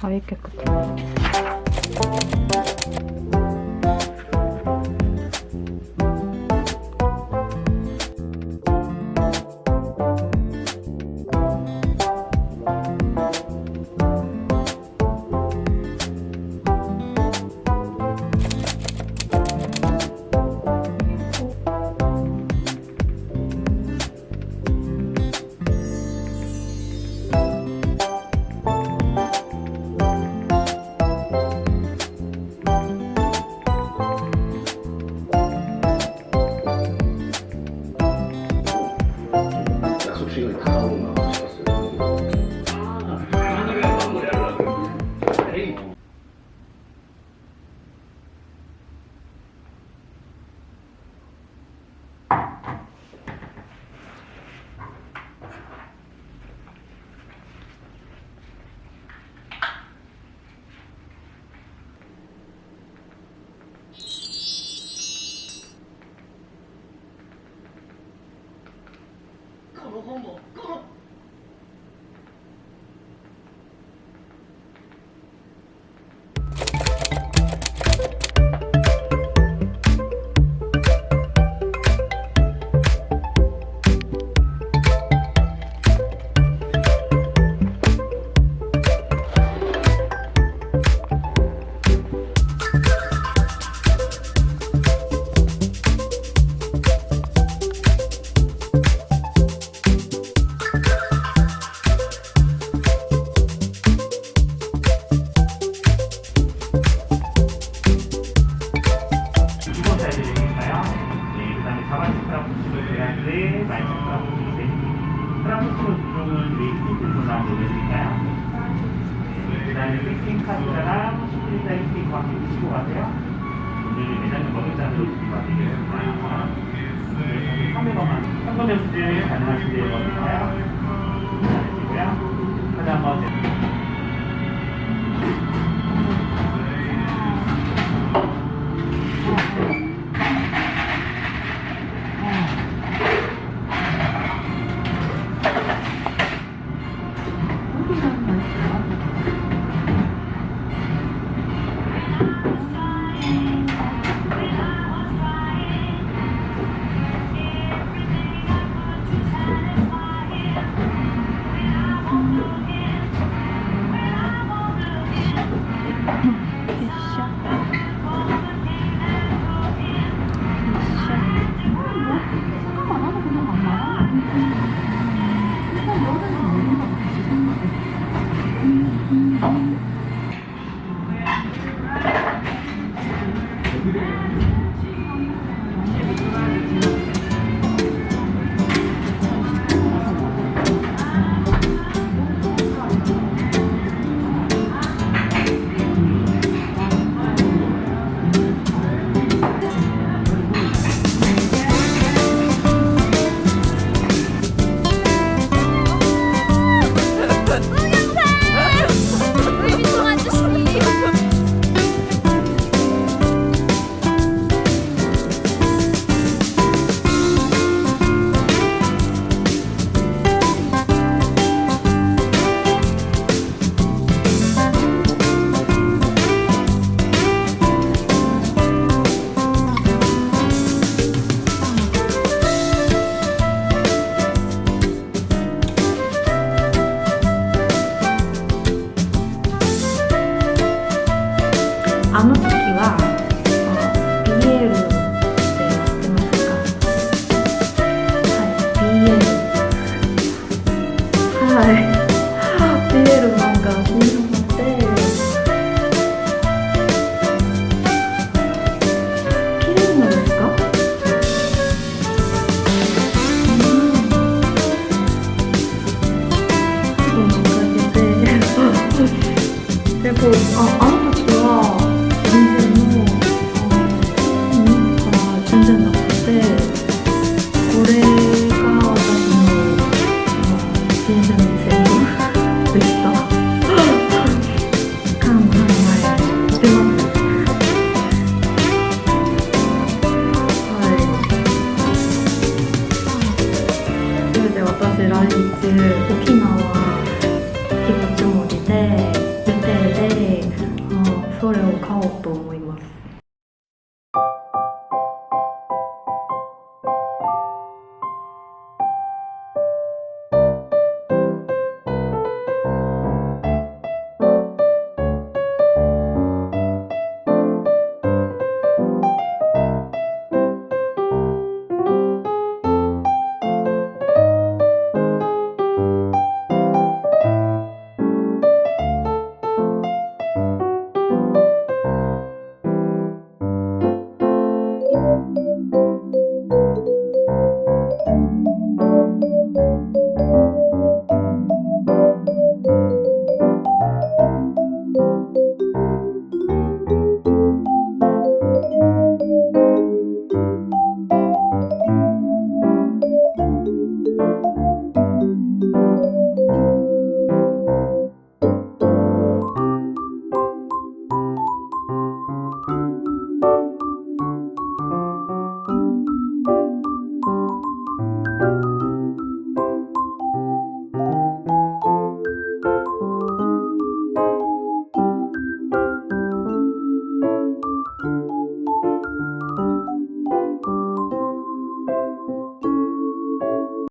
아이 깨끗해. 약속 시간이 다가오나 싶었어요. 하늘에 마무리하려고. 에이. 트라프스로 주종은 웨이팅 전화 보내드릴까요? 그 다음에 웨이팅 카드랑 스크린 사이팅 과 함께 드시고 가세요. 오늘 매장은 먹을잔으로 드리고 가시겠습니다. 300원만 현금의 수수료 가능하신데 먹을까요? 잘하시고요. 카드 한번 내주세요. 아노토키와 BL はい、BL 漫画にハマって綺麗なんですか？すごい描いててでこうあの時は全然のから全然なくてこれが私の人生のセリフでした。